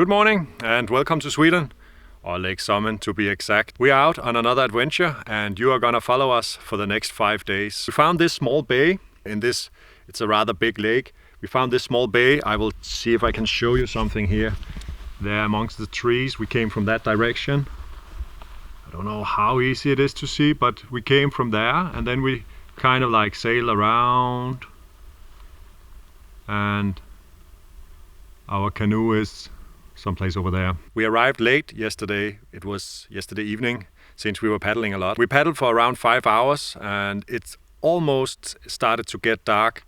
Good morning and welcome to Sweden, or Lake Sommen to be exact. We are out on another adventure and you are gonna follow us for the next 5 days. We found this small bay it's a rather big lake. We found this small bay. I will see if I can show you something here. There amongst the trees, we came from that direction. I don't know how easy it is to see, but we came from there and then we kind of like sail around, and our canoe is someplace over there. We arrived late yesterday. It was yesterday evening, since we were paddling a lot. We paddled for around 5 hours and it's almost started to get dark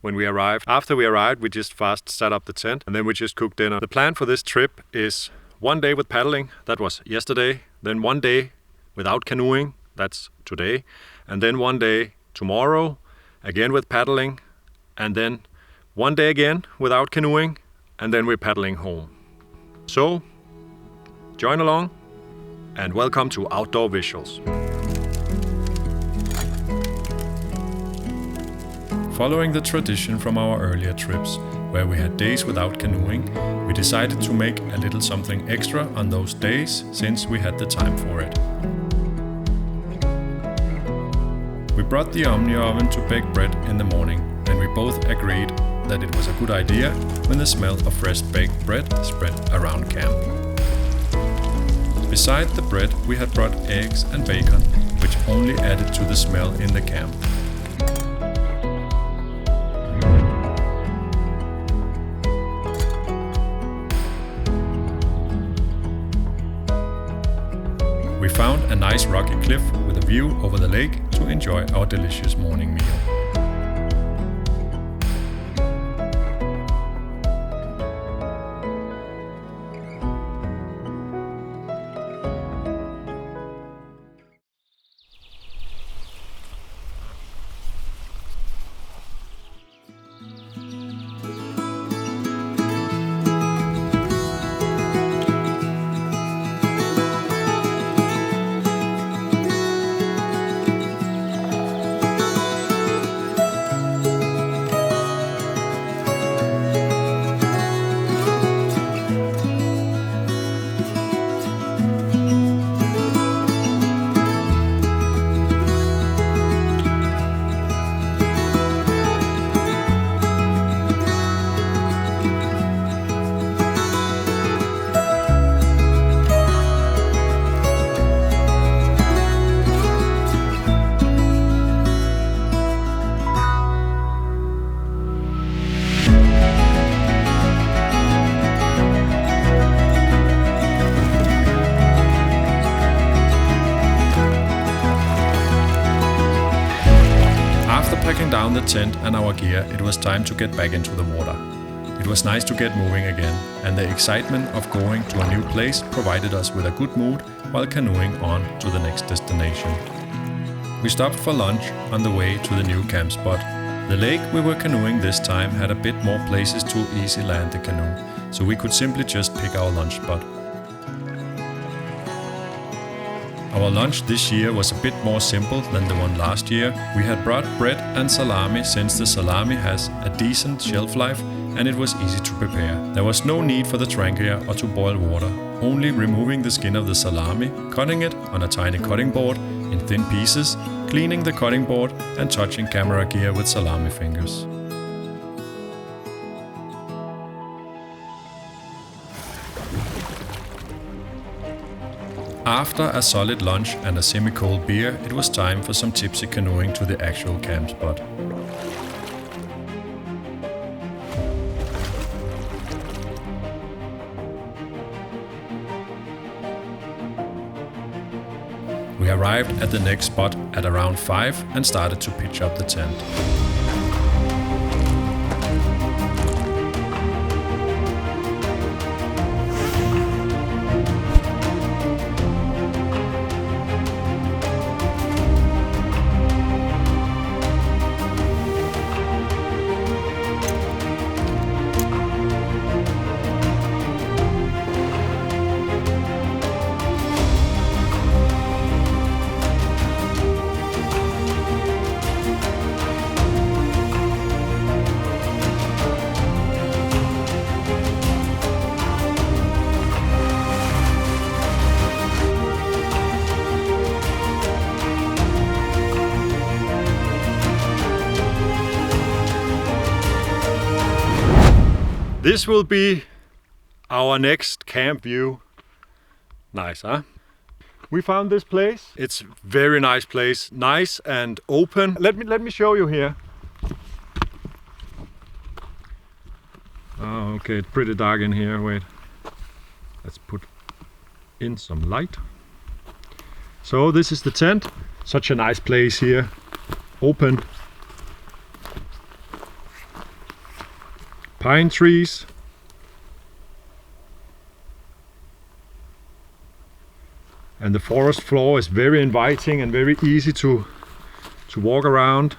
when we arrived. After we arrived, we just fast set up the tent and then we just cooked dinner. The plan for this trip is 1 day with paddling, that was yesterday, then 1 day without canoeing, that's today, and then 1 day tomorrow, again with paddling, and then 1 day again without canoeing, and then we're paddling home. So, join along and welcome to Outdoor Visuals. Following the tradition from our earlier trips, where we had days without canoeing, we decided to make a little something extra on those days since we had the time for it. We brought the Omni oven to bake bread in the morning, and we both agreed that it was a good idea when the smell of fresh baked bread spread around camp. Beside the bread, we had brought eggs and bacon, which only added to the smell in the camp. We found a nice rocky cliff with a view over the lake to enjoy our delicious morning meal. Packing down the tent and our gear, it was time to get back into the water. It was nice to get moving again, and the excitement of going to a new place provided us with a good mood while canoeing on to the next destination. We stopped for lunch on the way to the new camp spot. The lake we were canoeing this time had a bit more places to easy land the canoe, so we could simply just pick our lunch spot. Our lunch this year was a bit more simple than the one last year. We had brought bread and salami since the salami has a decent shelf life and it was easy to prepare. There was no need for the trangia or to boil water, only removing the skin of the salami, cutting it on a tiny cutting board in thin pieces, cleaning the cutting board and touching camera gear with salami fingers. After a solid lunch and a semi-cold beer, it was time for some tipsy canoeing to the actual camp spot. We arrived at the next spot at around 5 and started to pitch up the tent. This will be our next camp view. Nice, huh? We found this place. It's very nice place, nice and open. Let me show you here. Oh, okay, it's pretty dark in here. Wait, let's put in some light. So this is the tent. Such a nice place here, open. Pine trees. And the forest floor is very inviting and very easy to walk around.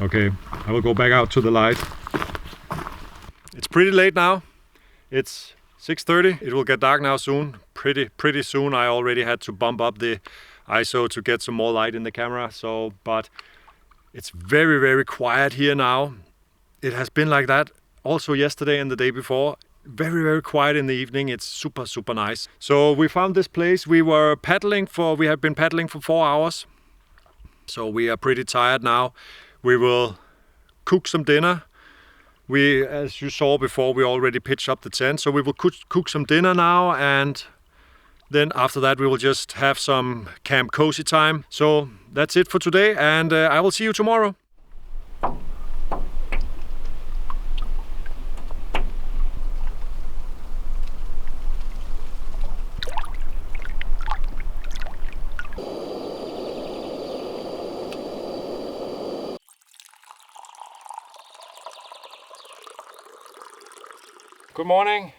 Okay, I will go back out to the light. It's pretty late now. It's 6:30. It will get dark now soon. Pretty soon. I already had to bump up the ISO to get some more light in the camera. But it's very quiet here now. It has been like that also yesterday and the day before. Very quiet in the evening. It's super nice. So we found this place. We have been paddling for 4 hours. So we are pretty tired now. We will cook some dinner. As you saw before, we already pitched up the tent. So we will cook some dinner now, and then after that we will just have some camp cozy time. So that's it for today, and I will see you tomorrow. Good morning.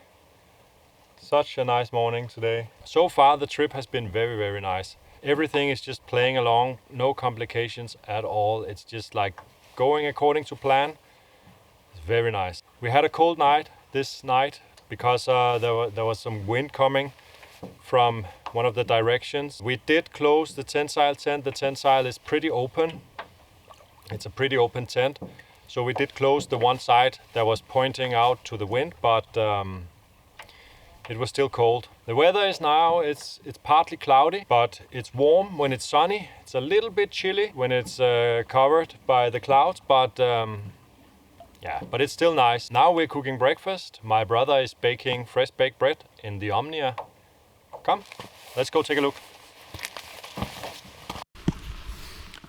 Such a nice morning today. So far the trip has been very nice. Everything is just playing along, no complications at all. It's just like going according to plan. It's very nice. We had a cold night this night because there was some wind coming from one of the directions. We did close the Tentsile tent. The Tentsile is pretty open. It's a pretty open tent. So we did close the one side that was pointing out to the wind, but it was still cold. The weather is now, it's partly cloudy, but it's warm when it's sunny. It's a little bit chilly when it's covered by the clouds, but yeah, but it's still nice. Now we're cooking breakfast. My brother is baking fresh baked bread in the Omnia. Come, let's go take a look.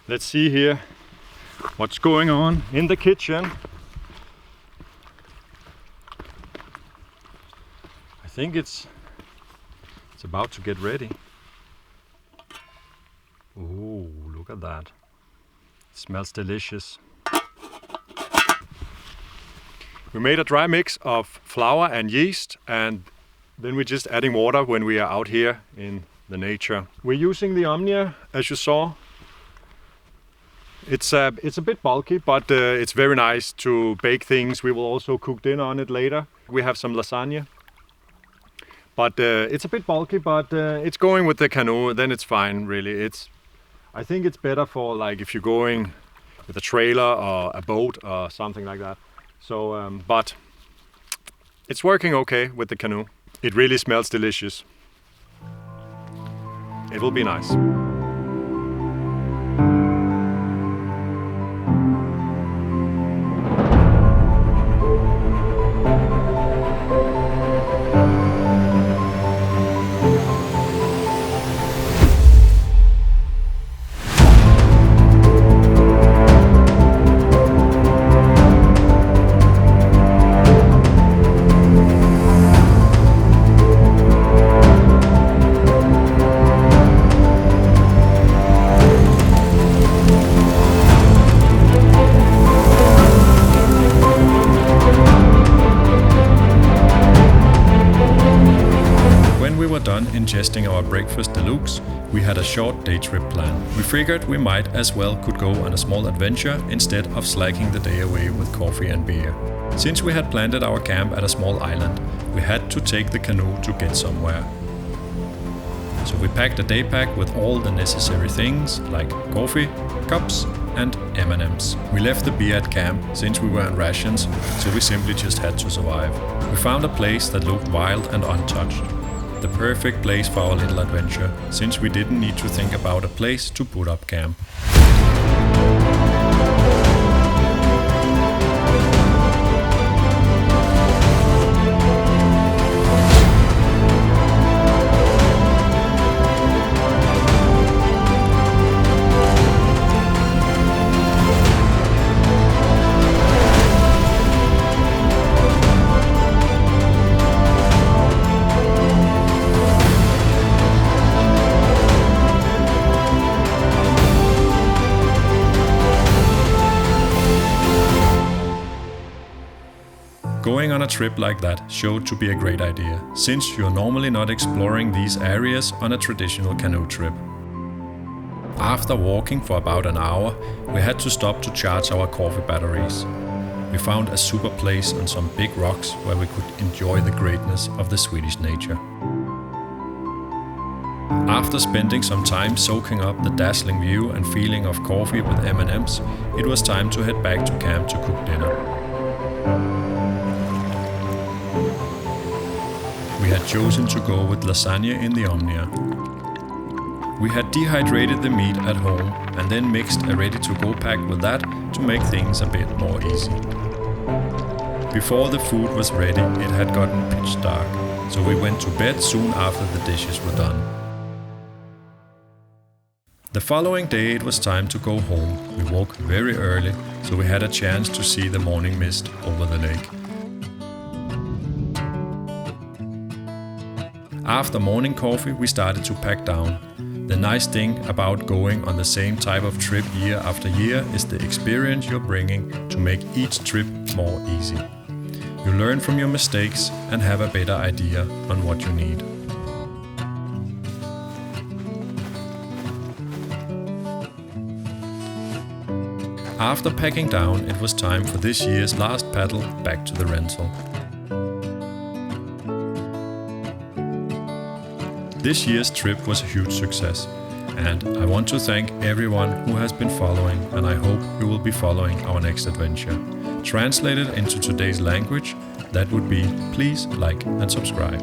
Let's see here what's going on in the kitchen. I think it's about to get ready. Oh, look at that. It smells delicious. We made a dry mix of flour and yeast, and then we're just adding water when we are out here in the nature. We're using the Omnia, as you saw. It's a bit bulky, but it's very nice to bake things. We will also cook dinner on it later. We have some lasagna. But it's a bit bulky, but it's going with the Canoe, then it's fine, really. I think it's better for like if you're going with a trailer or a boat or something like that. So, but it's working okay with the Canoe. It really smells delicious. It will be nice. Ingesting our breakfast deluxe, we had a short day trip planned. We figured we might as well could go on a small adventure instead of slacking the day away with coffee and beer. Since we had planted our camp at a small island, we had to take the canoe to get somewhere. So we packed a day pack with all the necessary things like coffee, cups and M&Ms. We left the beer at camp since we were on rations, so we simply just had to survive. We found a place that looked wild and untouched. the perfect place for our little adventure, since we didn't need to think about a place to put up camp. Going on a trip like that showed to be a great idea, since you're normally not exploring these areas on a traditional canoe trip. After walking for about an hour, we had to stop to charge our coffee batteries. We found a super place on some big rocks where we could enjoy the greatness of the Swedish nature. After spending some time soaking up the dazzling view and feeling of coffee with M&Ms, it was time to head back to camp to cook dinner. We had chosen to go with lasagna in the Omnia. We had dehydrated the meat at home and then mixed a ready-to-go pack with that to make things a bit more easy. Before the food was ready, it had gotten pitch dark, so we went to bed soon after the dishes were done. The following day it was time to go home. We woke very early, so we had a chance to see the morning mist over the lake. After morning coffee, we started to pack down. The nice thing about going on the same type of trip year after year is the experience you're bringing to make each trip more easy. You learn from your mistakes and have a better idea on what you need. After packing down, it was time for this year's last paddle back to the rental. This year's trip was a huge success, and I want to thank everyone who has been following, and I hope you will be following our next adventure. Translated into today's language, that would be please like and subscribe.